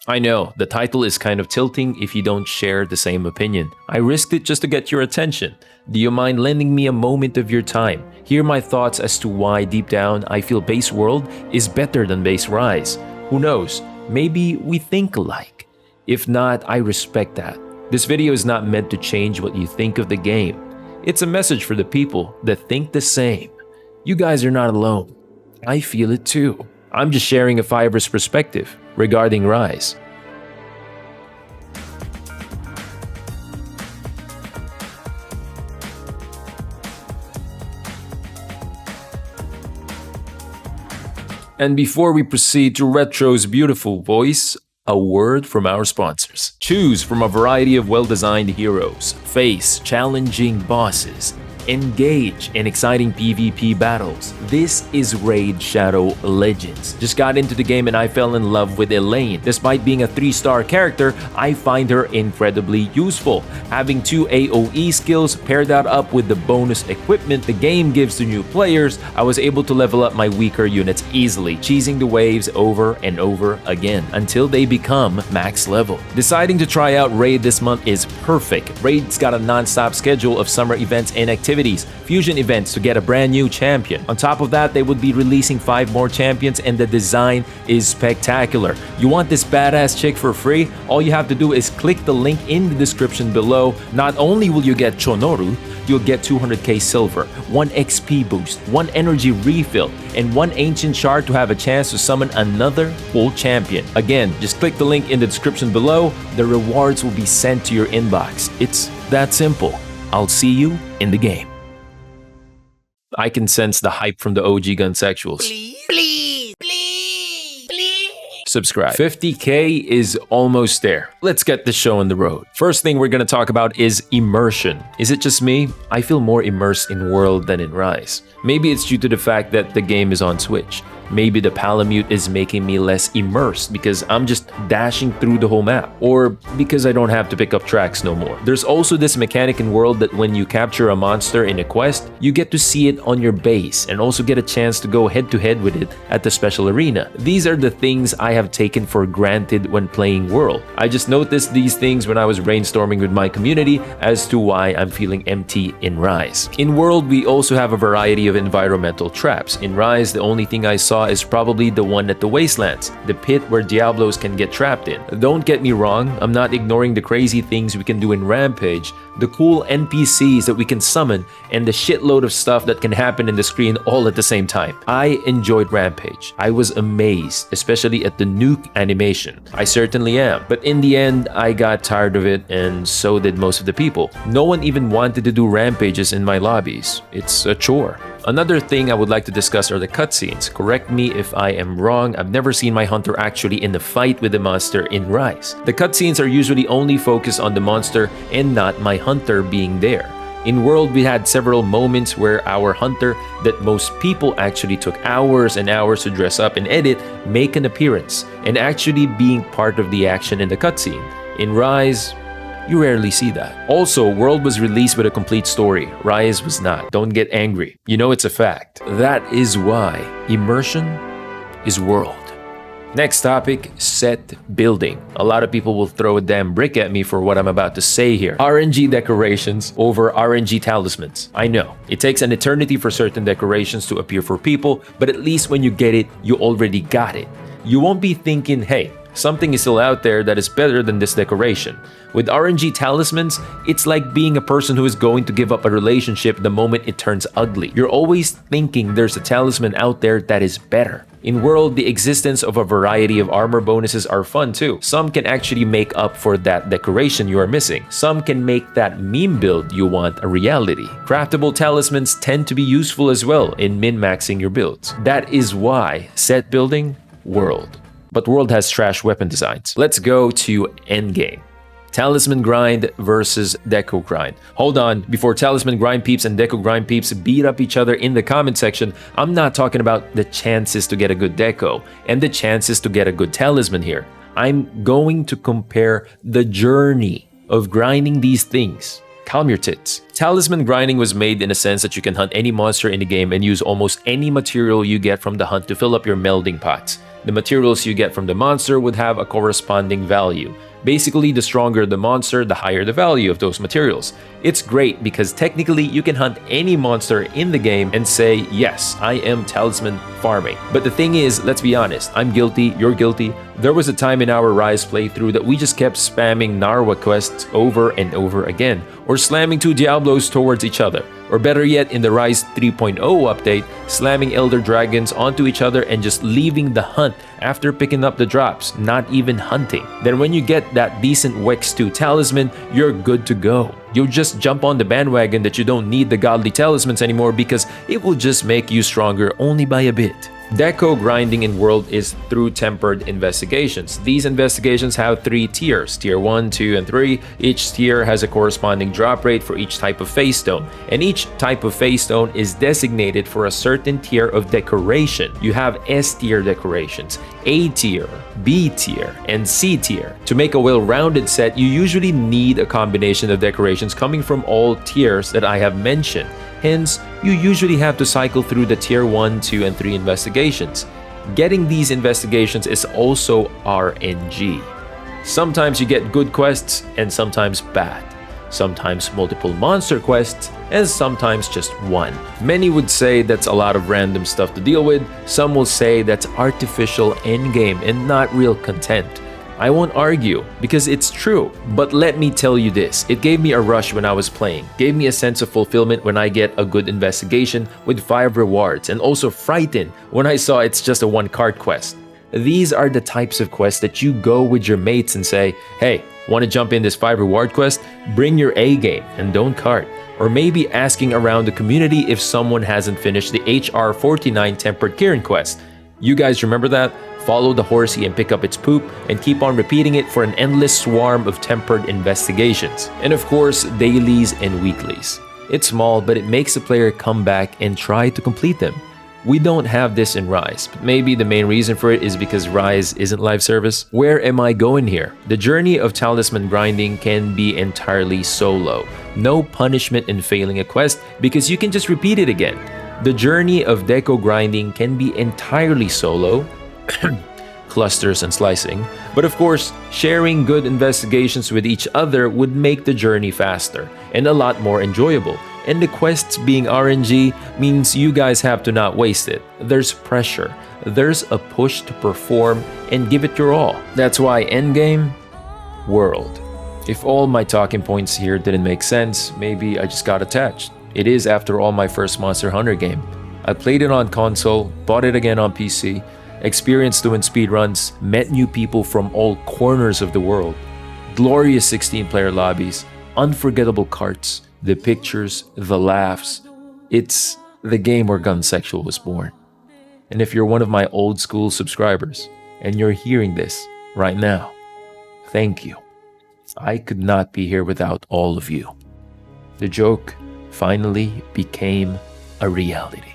I know, the title is kind of tilting if you don't share the same opinion. I risked it just to get your attention. Do you mind lending me a moment of your time? Hear my thoughts as to why deep down I feel Base World is better than Base Rise. Who knows, maybe we think alike. If not, I respect that. This video is not meant to change what you think of the game. It's a message for the people that think the same. You guys are not alone. I feel it too. I'm just sharing a Fiverr's perspective regarding Rise. And before we proceed to Retro's beautiful voice, a word from our sponsors. Choose from a variety of well-designed heroes, face challenging bosses, engage in exciting PvP battles. This is Raid Shadow Legends. Just got into the game and I fell in love with Elaine. Despite being a 3-star character, I find her incredibly useful. Having 2 AoE skills paired that up with the bonus equipment the game gives to new players, I was able to level up my weaker units easily, cheesing the waves over and over again until they become max level. Deciding to try out Raid this month is perfect. Raid's got a non-stop schedule of summer events and activities, fusion events to get a brand new champion. On top of that, they would be releasing 5 more champions and the design is spectacular. You want this badass chick for free? All you have to do is click the link in the description below. Not only will you get Chonoru, you'll get 200k silver, 1 XP boost, 1 energy refill, and 1 ancient shard to have a chance to summon another full champion. Again, just click the link in the description below. The rewards will be sent to your inbox. It's that simple. I'll see you in the game. I can sense the hype from the OG Gunsexuals. Please. Subscribe. 50k is almost there. Let's get the show on the road. First thing we're gonna talk about is immersion. Is it just me? I feel more immersed in World than in Rise. Maybe it's due to the fact that the game is on Switch. Maybe the Palamute is making me less immersed because I'm just dashing through the whole map, or because I don't have to pick up tracks no more. There's also this mechanic in World that when you capture a monster in a quest, you get to see it on your base and also get a chance to go head-to-head with it at the special arena. These are the things I have taken for granted when playing World. I just noticed these things when I was brainstorming with my community as to why I'm feeling empty in Rise. In World, we also have a variety of environmental traps. In Rise, the only thing I saw is probably the one at the Wastelands, the pit where Diablos can get trapped in. Don't get me wrong, I'm not ignoring the crazy things we can do in Rampage, the cool NPCs that we can summon, and the shitload of stuff that can happen in the screen all at the same time. I enjoyed Rampage. I was amazed, especially at the nuke animation. I certainly am. But in the end, I got tired of it, and so did most of the people. No one even wanted to do Rampages in my lobbies. It's a chore. Another thing I would like to discuss are the cutscenes. Correct me if I am wrong, I've never seen my hunter actually in a fight with the monster in Rise. The cutscenes are usually only focused on the monster and not my hunter being there. In World, we had several moments where our hunter, that most people actually took hours and hours to dress up and edit, make an appearance, and actually being part of the action in the cutscene. In Rise, you rarely see that. Also, World was released with a complete story. Rise was not. Don't get angry. You know it's a fact. That is why immersion is World. Next topic, set building. A lot of people will throw a damn brick at me for what I'm about to say here. RNG decorations over RNG talismans. I know, it takes an eternity for certain decorations to appear for people, but at least when you get it, you already got it. You won't be thinking, hey, something is still out there that is better than this decoration. With RNG talismans, it's like being a person who is going to give up a relationship the moment it turns ugly. You're always thinking there's a talisman out there that is better. In World, the existence of a variety of armor bonuses are fun too. Some can actually make up for that decoration you are missing. Some can make that meme build you want a reality. Craftable talismans tend to be useful as well in min-maxing your builds. That is why set building, World. But World has trash weapon designs. Let's go to endgame. Talisman grind versus Deco grind. Hold on, before Talisman grind peeps and Deco grind peeps beat up each other in the comment section, I'm not talking about the chances to get a good Deco and the chances to get a good Talisman here. I'm going to compare the journey of grinding these things. Calm your tits. Talisman grinding was made in a sense that you can hunt any monster in the game and use almost any material you get from the hunt to fill up your melding pots. The materials you get from the monster would have a corresponding value. Basically, the stronger the monster, the higher the value of those materials. It's great because technically you can hunt any monster in the game and say, yes, I am Talisman farming. But the thing is, let's be honest, I'm guilty, you're guilty. There was a time in our Rise playthrough that we just kept spamming Narwa quests over and over again, or slamming two Diablos towards each other. Or better yet, in the Rise 3.0 update, slamming Elder Dragons onto each other and just leaving the hunt after picking up the drops, not even hunting. Then when you get that decent Wex 2 Talisman, you're good to go. You'll just jump on the bandwagon that you don't need the godly talismans anymore because it will just make you stronger only by a bit. Deco grinding in World is through tempered investigations. These investigations have 3 tiers, tier 1, 2, and 3. Each tier has a corresponding drop rate for each type of phase stone, and each type of phase stone is designated for a certain tier of decoration. You have S tier decorations, A tier, B tier, and C tier. To make a well-rounded set, you usually need a combination of decorations coming from all tiers that I have mentioned. Hence, you usually have to cycle through the tier 1, 2, and 3 investigations. Getting these investigations is also RNG. Sometimes you get good quests and sometimes bad. Sometimes multiple monster quests and sometimes just one. Many would say that's a lot of random stuff to deal with. Some will say that's artificial endgame and not real content. I won't argue because it's true, but let me tell you this, it gave me a rush when I was playing, gave me a sense of fulfillment when I get a good investigation with 5 rewards, and also frightened when I saw it's just a 1 card quest. These are the types of quests that you go with your mates and say, hey, want to jump in this 5 reward quest? Bring your A game and don't cart. Or maybe asking around the community if someone hasn't finished the HR 49 Tempered Kieran quest. You guys remember that? Follow the horsey and pick up its poop, and keep on repeating it for an endless swarm of tempered investigations. And of course, dailies and weeklies. It's small, but it makes the player come back and try to complete them. We don't have this in Rise, but maybe the main reason for it is because Rise isn't live service. Where am I going here? The journey of talisman grinding can be entirely solo. No punishment in failing a quest because you can just repeat it again. The journey of Deco grinding can be entirely solo, clusters and slicing, but of course, sharing good investigations with each other would make the journey faster and a lot more enjoyable. And the quests being RNG means you guys have to not waste it. There's pressure, there's a push to perform and give it your all. That's why endgame, world. If all my talking points here didn't make sense, maybe I just got attached. It is, after all, my first Monster Hunter game. I played it on console, bought it again on PC, experienced doing speedruns, met new people from all corners of the world, glorious 16-player lobbies, unforgettable carts, the pictures, the laughs. It's the game where Gunsexual was born. And if you're one of my old school subscribers and you're hearing this right now, thank you. I could not be here without all of you. The joke finally became a reality.